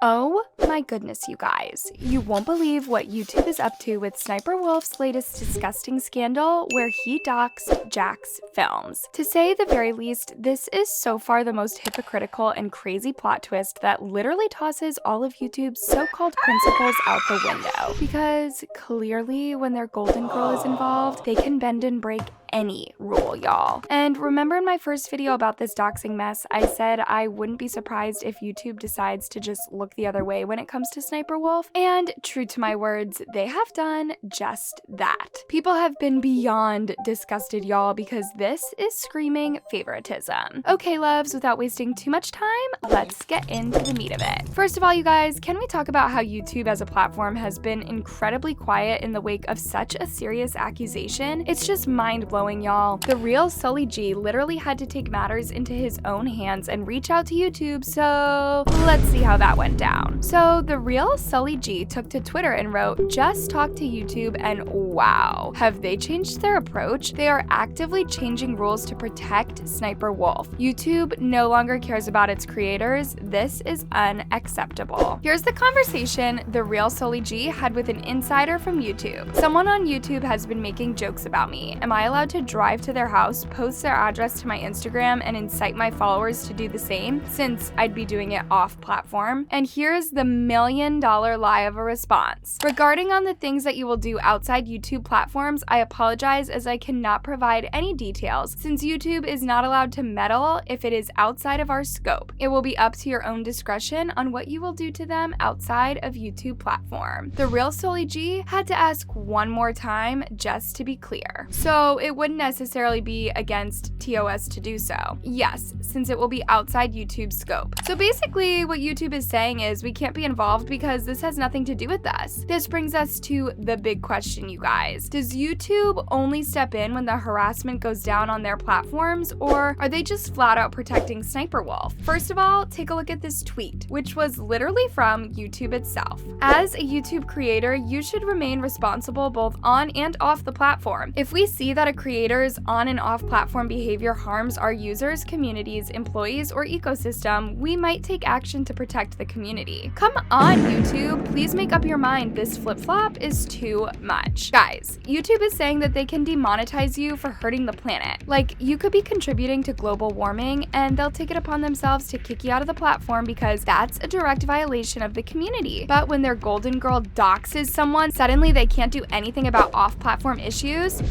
Oh my goodness, you guys. You won't believe what YouTube is up to with Sniperwolf's latest disgusting scandal where he doxed Jacksfilms. To say the very least, this is so far the most hypocritical and crazy plot twist that literally tosses all of YouTube's so-called principles out the window. Because clearly when their golden girl is involved, they can bend and break any rule, y'all. And remember in my first video about this doxing mess, I said I wouldn't be surprised if YouTube decides to just look the other way when it comes to Sniperwolf, and true to my words, they have done just that. People have been beyond disgusted, y'all, because this is screaming favoritism. Okay, loves, without wasting too much time, let's get into the meat of it. First of all, you guys, can we talk about how YouTube as a platform has been incredibly quiet in the wake of such a serious accusation? It's just mind-blowing, y'all. The real Sully G literally had to take matters into his own hands and reach out to YouTube, so let's see how that went down. So the real Sully G took to Twitter and wrote, "Just talk to YouTube," and wow, have they changed their approach? They are actively changing rules to protect Sniperwolf. YouTube no longer cares about its creators. This is unacceptable. Here's the conversation the real Sully G had with an insider from YouTube. "Someone on YouTube has been making jokes about me. Am I allowed to drive to their house, post their address to my Instagram, and incite my followers to do the same, since I'd be doing it off platform?" And here's the $1 million lie of a response. "Regarding on the things that you will do outside YouTube platforms, I apologize as I cannot provide any details since YouTube is not allowed to meddle if it is outside of our scope. It will be up to your own discretion on what you will do to them outside of YouTube platform." The real Sully G had to ask one more time just to be clear. So it wouldn't necessarily be against TOS to do so. Yes, since it will be outside YouTube's scope. So basically what YouTube is saying is we can't be involved because this has nothing to do with us. This brings us to the big question, you guys. Does YouTube only step in when the harassment goes down on their platforms, or are they just flat out protecting Sniperwolf? First of all, take a look at this tweet, which was literally from YouTube itself. "As a YouTube creator, you should remain responsible both on and off the platform. If we see that a creator's on and off platform behavior harms our users, communities, employees, or ecosystem, we might take action to protect the community." Come on, YouTube, please make up your mind. This flip-flop is too much. Guys, YouTube is saying that they can demonetize you for hurting the planet. Like, you could be contributing to global warming and they'll take it upon themselves to kick you out of the platform because that's a direct violation of the community. But when their golden girl doxes someone, suddenly they can't do anything about off-platform issues?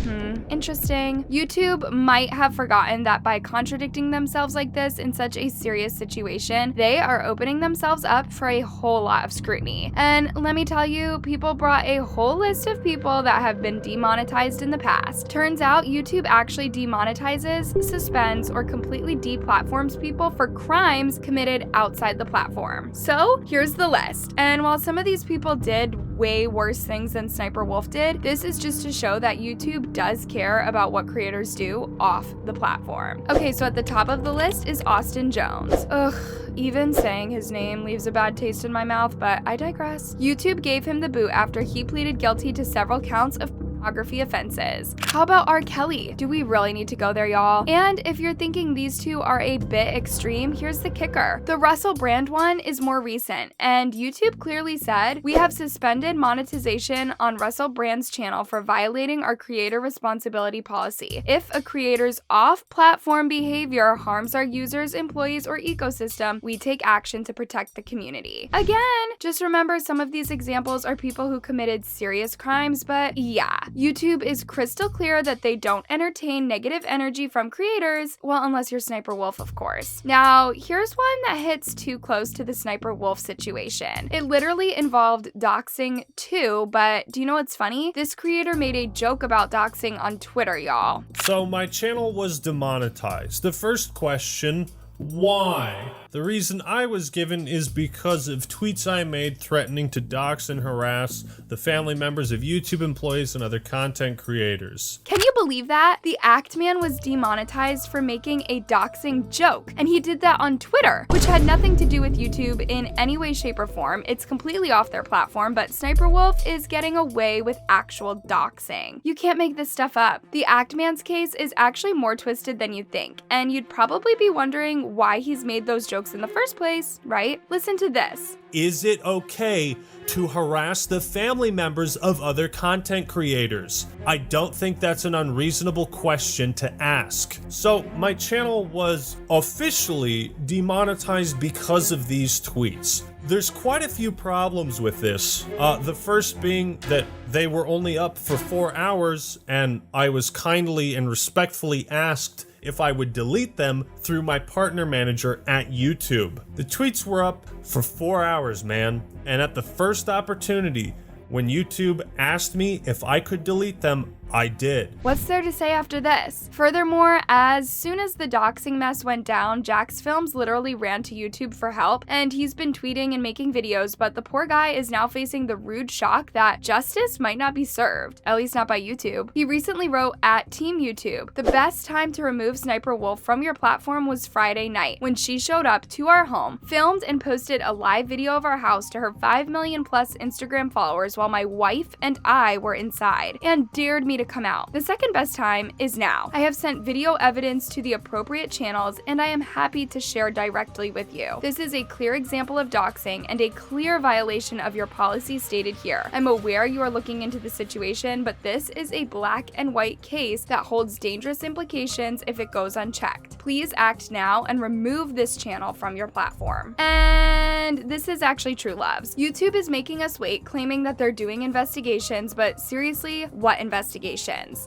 Interesting. YouTube might have forgotten that by contradicting themselves like this in such a serious situation, they are opening themselves up for a whole lot of scrutiny. And let me tell you, people brought a whole list of people that have been demonetized in the past. Turns out YouTube actually demonetizes, suspends, or completely deplatforms people for crimes committed outside the platform. So here's the list. And while some of these people did way worse things than Sniperwolf did, this is just to show that YouTube does care about what creators do off the platform. Okay, so at the top of the list is Austin Jones. Ugh, even saying his name leaves a bad taste in my mouth, but I digress. YouTube gave him the boot after he pleaded guilty to several counts of pornography offenses. How about R. Kelly? Do we really need to go there, y'all? And if you're thinking these two are a bit extreme, here's the kicker. The Russell Brand one is more recent, and YouTube clearly said, "We have suspended monetization on Russell Brand's channel for violating our creator responsibility policy. If a creator's off-platform behavior harms our users, employees, or ecosystem, we take action to protect the community." Again, just remember some of these examples are people who committed serious crimes, but yeah, YouTube is crystal clear that they don't entertain negative energy from creators, well, unless you're Sniperwolf, of course. Now, here's one that hits too close to the Sniperwolf situation. It literally involved doxing too, but do you know what's funny? This creator made a joke about doxing on Twitter, y'all. "So my channel was demonetized. The first question, why? The reason I was given is because of tweets I made threatening to dox and harass the family members of YouTube employees and other content creators." Can you believe that? The Act Man was demonetized for making a doxing joke, and he did that on Twitter, which had nothing to do with YouTube in any way, shape, or form. It's completely off their platform, but Sniperwolf is getting away with actual doxing. You can't make this stuff up. The Act Man's case is actually more twisted than you'd think, and you'd probably be wondering why he's made those jokes jokes in the first place, right? Listen to this. Is it okay to harass the family members of other content creators? I don't think that's an unreasonable question to ask. So my channel was officially demonetized because of these tweets. There's quite a few problems with this. The first being that they were only up for 4 hours, and I was kindly and respectfully asked if I would delete them through my partner manager at YouTube. The tweets were up for 4 hours, man, and at the first opportunity, when YouTube asked me if I could delete them, I did. What's there to say after this? Furthermore, as soon as the doxing mess went down, Jacksfilms literally ran to YouTube for help, and he's been tweeting and making videos, but the poor guy is now facing the rude shock that justice might not be served, at least not by YouTube. He recently wrote at Team YouTube, "The best time to remove Sniperwolf from your platform was Friday night, when she showed up to our home, filmed and posted a live video of our house to her 5 million plus Instagram followers while my wife and I were inside, and dared me to come out. The second best time is now. I have sent video evidence to the appropriate channels, and I am happy to share directly with you. This is a clear example of doxing and a clear violation of your policy stated here. I'm aware you are looking into the situation, but this is a black and white case that holds dangerous implications if it goes unchecked. Please act now and remove this channel from your platform." And this is actually true, loves. YouTube is making us wait, claiming that they're doing investigations, but seriously, what investigations?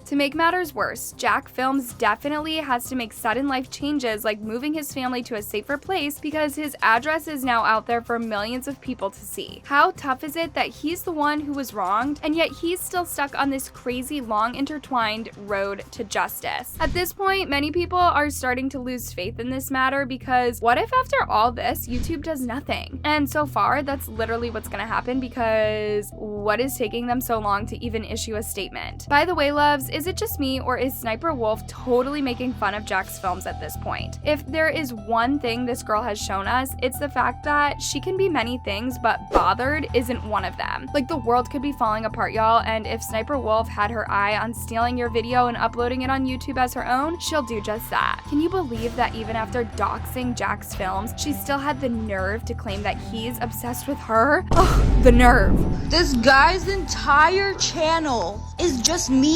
To make matters worse, Jacksfilms definitely has to make sudden life changes like moving his family to a safer place because his address is now out there for millions of people to see. How tough is it that he's the one who was wronged, and yet he's still stuck on this crazy long intertwined road to justice? At this point, many people are starting to lose faith in this matter because what if after all this, YouTube does nothing? And so far, that's literally what's gonna happen because what is taking them so long to even issue a statement? By the way, loves, is it just me or is Sniperwolf totally making fun of Jacksfilms at this point? If there is one thing this girl has shown us, it's the fact that she can be many things, but bothered isn't one of them. Like, the world could be falling apart, y'all, and if Sniperwolf had her eye on stealing your video and uploading it on YouTube as her own, she'll do just that. Can you believe that even after doxing Jacksfilms, she still had the nerve to claim that he's obsessed with her? Ugh, the nerve. This guy's entire channel is just me.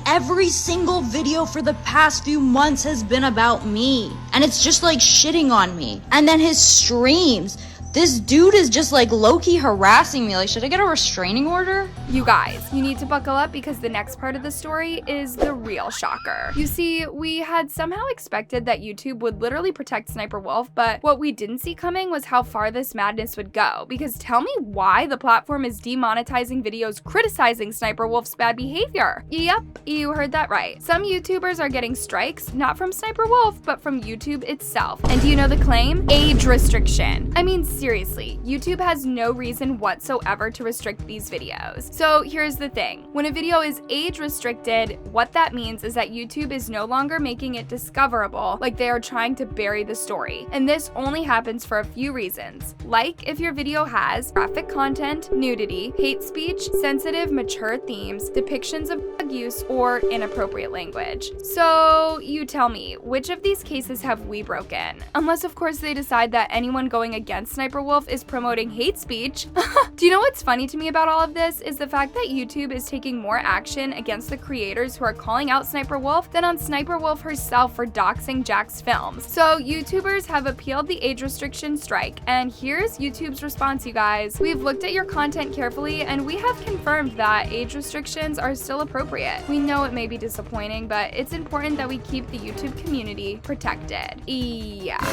Every single video for the past few months has been about me. And it's just like shitting on me. And then his streams. This dude is just like low-key harassing me. Like, should I get a restraining order? You guys, you need to buckle up because the next part of the story is the real shocker. You see, we had somehow expected that YouTube would literally protect Sniperwolf, but what we didn't see coming was how far this madness would go. Because tell me why the platform is demonetizing videos criticizing Sniperwolf's bad behavior. Yep, you heard that right. Some YouTubers are getting strikes, not from Sniperwolf, but from YouTube itself. And do you know the claim? Age restriction. I mean, seriously, YouTube has no reason whatsoever to restrict these videos. So here's the thing. When a video is age restricted, what that means is that YouTube is no longer making it discoverable, like they are trying to bury the story. And this only happens for a few reasons. Like if your video has graphic content, nudity, hate speech, sensitive, mature themes, depictions of drug use, or inappropriate language. So you tell me, which of these cases have we broken? Unless of course they decide that anyone going against Sniperwolf is promoting hate speech. Do you know what's funny to me about all of this is the fact that YouTube is taking more action against the creators who are calling out Sniperwolf than on Sniperwolf herself for doxing Jacksfilms. So YouTubers have appealed the age restriction strike, and here's YouTube's response, you guys. We've looked at your content carefully and we have confirmed that age restrictions are still appropriate. We know it may be disappointing, but it's important that we keep the YouTube community protected. Yeah,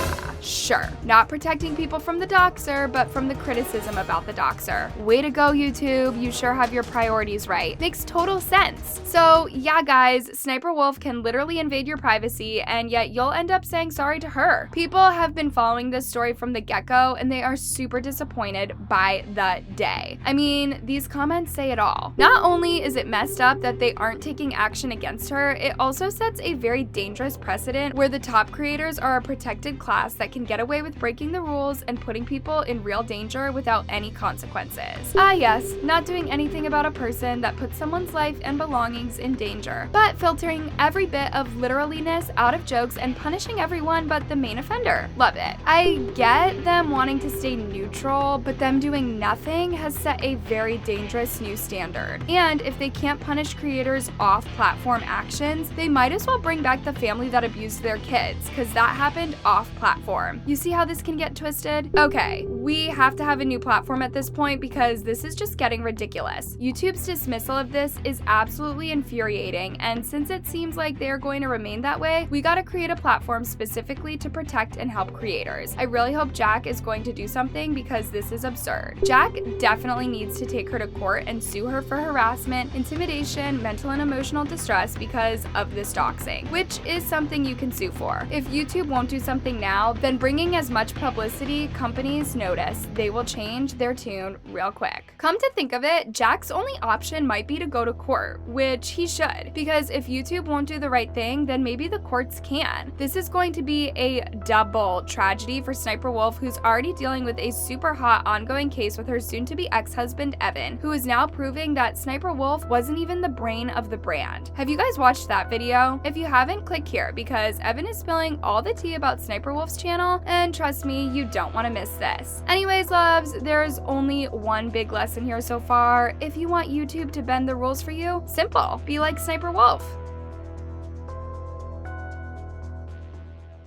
sure. Not protecting people from the doxer, but from the criticism about the doxer. Way to go, YouTube. You sure have your priorities right. Makes total sense. So yeah, guys, Sniperwolf can literally invade your privacy, and yet you'll end up saying sorry to her. People have been following this story from the get-go, and they are super disappointed by the day. I mean, these comments say it all. Not only is it messed up that they aren't taking action against her, it also sets a very dangerous precedent where the top creators are a protected class that can get away with breaking the rules and putting people people in real danger without any consequences. Ah yes, not doing anything about a person that puts someone's life and belongings in danger, but filtering every bit of literalness out of jokes and punishing everyone but the main offender. Love it. I get them wanting to stay neutral, but them doing nothing has set a very dangerous new standard. And if they can't punish creators off-platform actions, they might as well bring back the family that abused their kids, because that happened off-platform. You see how this can get twisted? Okay, we have to have a new platform at this point because this is just getting ridiculous. YouTube's dismissal of this is absolutely infuriating, and since it seems like they're going to remain that way, we gotta create a platform specifically to protect and help creators. I really hope Jack is going to do something because this is absurd. Jack definitely needs to take her to court and sue her for harassment, intimidation, mental and emotional distress because of this doxing, which is something you can sue for. If YouTube won't do something now, then bringing as much publicity companies notice, they will change their tune real quick. Come to think of it, Jack's only option might be to go to court, which he should, because if YouTube won't do the right thing, then maybe the courts can. This is going to be a double tragedy for Sniperwolf, who's already dealing with a super hot ongoing case with her soon-to-be ex-husband Evan, who is now proving that Sniperwolf wasn't even the brain of the brand. Have you guys watched that video? If you haven't, click here because Evan is spilling all the tea about Sniperwolf's channel, and trust me, you don't want to miss this. Anyways, loves, there's only one big lesson here so far. If you want YouTube to bend the rules for you, simple. Be like Sniperwolf.